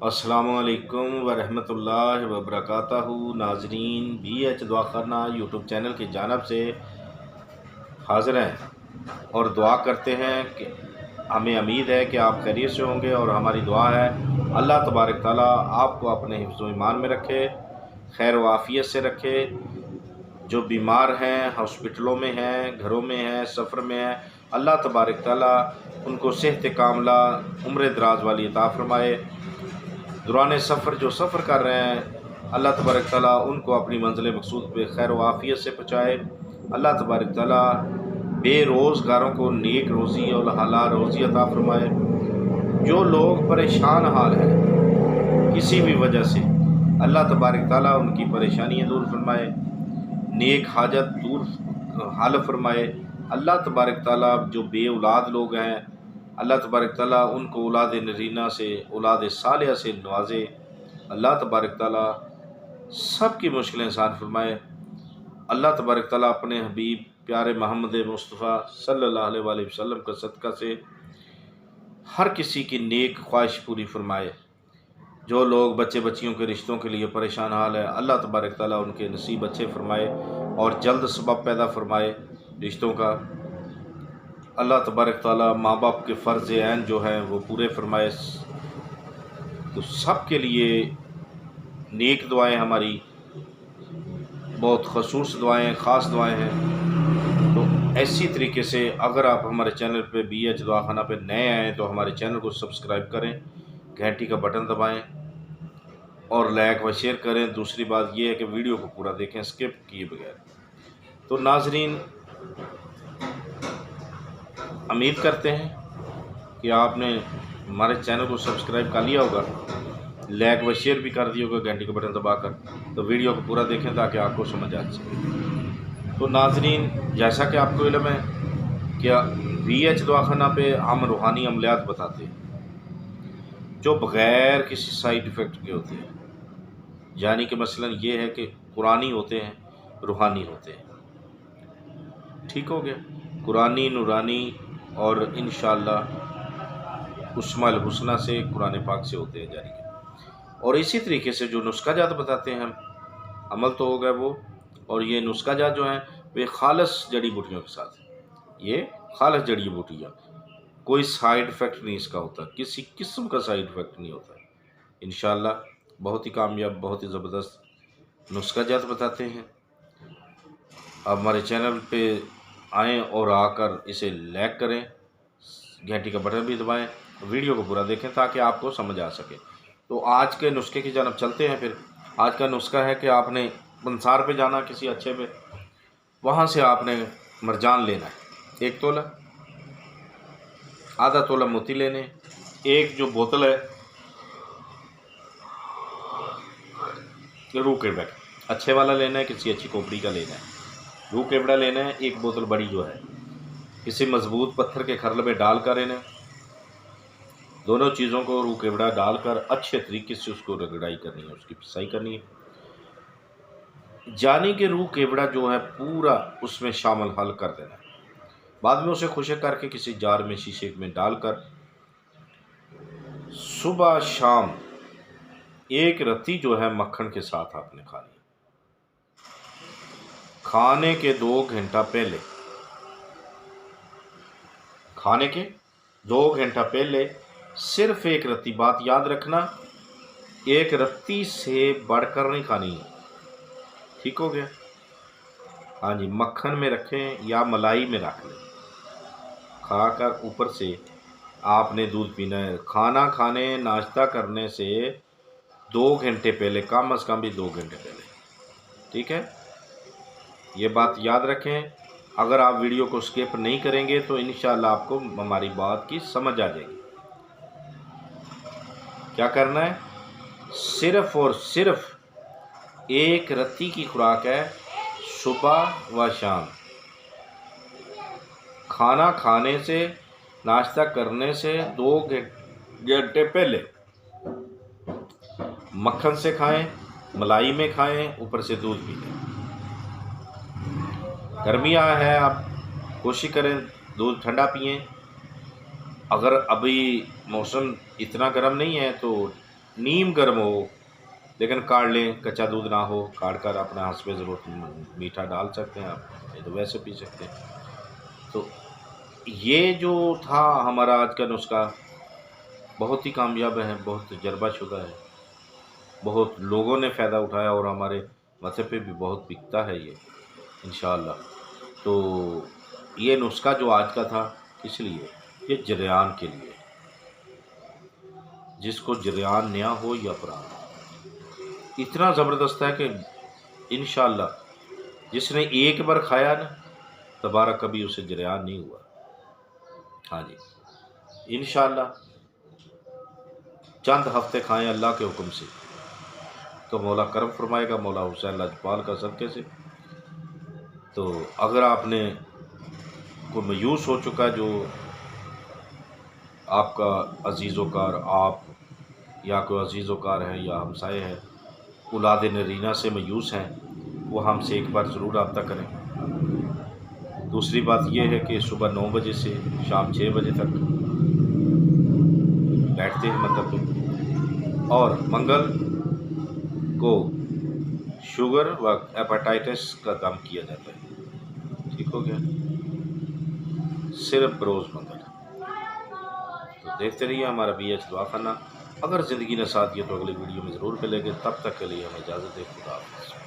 अस्सलामुअलैकुम वरहमतुल्लाहि वबरकातहू। नाजरीन, BH दुआखाना यूट्यूब चैनल की जानब से हाज़िर हैं और दुआ करते हैं कि हमें उम्मीद है कि आप खैरियत से होंगे और हमारी दुआ है अल्लाह तबारक ताला आपको अपने हिफ्ज़ व ईमान में रखे, खैर व आफ़ियत से रखे। जो बीमार हैं, हॉस्पिटलों में हैं, घरों में हैं, सफ़र में हैं, अल्लाह तबारक ताला उनको सेहत कामला उम्र दराज वाली अता फ़रमाए। दौरान सफ़र जो सफ़र कर रहे हैं, अल्लाह तबारक ताला उनको अपनी मंज़िल मक़सूद पे खैर व आफ़ियत से पहुँचाए। अल्लाह तबारक ताला बेरोज़गारों को नेक रोज़ी और हलाल रोज़ी अता फ़रमाए। जो लोग परेशान हाल हैं किसी भी वजह से, अल्लाह तबारक ताला उनकी परेशानियाँ दूर फरमाए, नेक हाजत दूर हल फरमाए। अल्लाह तबारक ताला जो बे औलाद लोग हैं, अल्लाह तबारक ताला उनको औलाद नरीना से, औलाद सालिहा से नवाजे। अल्लाह तबारक ताला सब की मुश्किलें आसान फरमाए। अल्लाह तबारक ताला अपने हबीब प्यारे मोहम्मद मुस्तफ़ा सल्लल्लाहु अलैहि वसल्लम का सदका से हर किसी की नेक ख्वाहिश पूरी फरमाए। जो लोग बच्चे बच्चियों के रिश्तों के लिए परेशान हाल है, अल्लाह तबारक ताला उनके नसीब अच्छे फरमाए और जल्द सबब पैदा फरमाए रिश्तों का। अल्लाह तबारक ताला माँ बाप के फ़र्ज़ ऐन जो हैं वो पूरे फरमाए। तो सब के लिए नेक दुआएं हमारी बहुत खसूस दुआएं, ख़ास दुआएं हैं। तो ऐसी तरीके से अगर आप हमारे चैनल पे BH दुआखाना पे नए आएँ तो हमारे चैनल को सब्सक्राइब करें, घंटी का बटन दबाएं और लाइक व शेयर करें। दूसरी बात यह है कि वीडियो को पूरा देखें स्किप किए बगैर। तो नाजरीन, उम्मीद करते हैं कि आपने हमारे चैनल को सब्सक्राइब कर लिया होगा, लाइक व शेयर भी कर दिया होगा घंटी का बटन दबाकर। तो वीडियो को पूरा देखें ताकि आपको समझ आ सके। तो नाजरीन, जैसा कि आपको इल्म है कि BH दुआखाना पे हम रूहानी अमलियात बताते हैं जो बग़ैर किसी साइड इफ़ेक्ट के होते हैं। यानी कि मसलन ये है कि कुरानी होते हैं, रूहानी होते हैं। ठीक हो गया? कुरानी, नूरानी और इंशाअल्लाह उस्माउल हुस्ना से, कुरान पाक से होते हैं जारी के। और इसी तरीके से जो नुस्खा जात बताते हैं हम, अमल तो हो गया वो, और ये नुस्खा जात जो हैं वे खालिस जड़ी बूटियों के साथ हैं। ये खालिस जड़ी बूटियाँ, कोई साइड इफ़ेक्ट नहीं इसका होता, किसी किस्म का साइड इफ़ेक्ट नहीं होता। इंशाअल्लाह बहुत ही कामयाब, बहुत ही ज़बरदस्त नुस्खा जात बताते हैं। आप हमारे चैनल पे आएँ और आकर इसे लाइक करें, घंटी का बटन भी दबाएं, वीडियो को पूरा देखें ताकि आपको समझ आ सके। तो आज के नुस्खे की जानब चलते हैं। फिर आज का नुस्खा है कि आपने पंसार पे जाना, किसी अच्छे पे, वहाँ से आपने मरजान लेना है 1 तोला, आधा तोला मोती लेने, एक जो बोतल है रूह केवड़ा अच्छे वाला लेना है, किसी अच्छी खोपड़ी का लेना है। रूह केवड़ा लेना है, एक बोतल बड़ी जो है, किसी मजबूत पत्थर के खरल में डालकर इन्हें दोनों चीज़ों को रूह केवड़ा डालकर अच्छे तरीके से उसको रगड़ाई करनी है, उसकी पिसाई करनी है। जानी कि रूह केवड़ा जो है पूरा उसमें शामिल हल कर देना है। बाद में उसे खुशक करके किसी जार में, शीशे में डालकर सुबह शाम एक रत्ती जो है मक्खन के साथ आपने खानी। खाने के 2 घंटा पहले, खाने के 2 घंटा पहले सिर्फ एक रत्ती, बात याद रखना, एक रत्ती से बढ़कर नहीं खानी है। ठीक हो गया? हाँ जी, मक्खन में रखें या मलाई में रख लें। खाकर ऊपर से आपने दूध पीना है। खाना खाने, नाश्ता करने से 2 घंटे पहले, कम अज़ कम भी 2 घंटे पहले। ठीक है? ये बात याद रखें। अगर आप वीडियो को स्किप नहीं करेंगे तो इंशाअल्लाह आपको हमारी बात की समझ आ जाएगी। क्या करना है? सिर्फ़ और सिर्फ एक रत्ती की खुराक है, सुबह व शाम। खाना खाने से, नाश्ता करने से 2 घंटे पहले मक्खन से खाएं, मलाई में खाएं, ऊपर से दूध पी लें। गर्मियाँ है, आप कोशिश करें दूध ठंडा पिएं। अगर अभी मौसम इतना गर्म नहीं है तो नीम गर्म हो, लेकिन काढ़ लें, कच्चा दूध ना हो, काढ़ कर अपना हस्बे ज़रूरत मीठा डाल सकते हैं आप, नहीं तो वैसे पी सकते हैं। तो ये जो था हमारा आज का नुस्खा, बहुत ही कामयाब है, बहुत तजर्बाशुदा है, बहुत लोगों ने फ़ायदा उठाया और हमारे मथे पे भी बहुत बिकता है ये इंशाअल्लाह। तो ये नुस्खा जो आज का था, इसलिए ये जरियान के लिए, जिसको जरियान नया हो या पुराना, इतना ज़बरदस्त है कि इंशाअल्लाह जिसने एक बार खाया ना, दोबारा कभी उसे जरियान नहीं हुआ। हाँ जी, इंशाअल्लाह चंद हफ्ते खाएं अल्लाह के हुक्म से, तो मौला करम फरमाएगा, मौला हुसैन लाजपाल का सदक़े से। तो अगर आपने को मायूस हो चुका, जो आपका अज़ीज़ोकार, आप या कोई अज़ीज़ोकार है या हमसाए हैं, औलाद नरीना से मायूस हैं, वो हमसे एक बार ज़रूर रब्ता करें। दूसरी बात यह है कि सुबह 9 बजे से शाम 6 बजे तक बैठते हैं मतलब पे, और मंगल को शुगर व हेपेटाइटिस का दम किया जाता है। ठीक हो गया, सिर्फ बरोज़ मंगल। तो देखते रहिए हमारा BH दवाखाना। अगर ज़िंदगी ने साथ दिया तो अगली वीडियो में ज़रूर मिलेंगे। तब तक के लिए हमें इजाज़त दें। खुदा हाफ़िज़।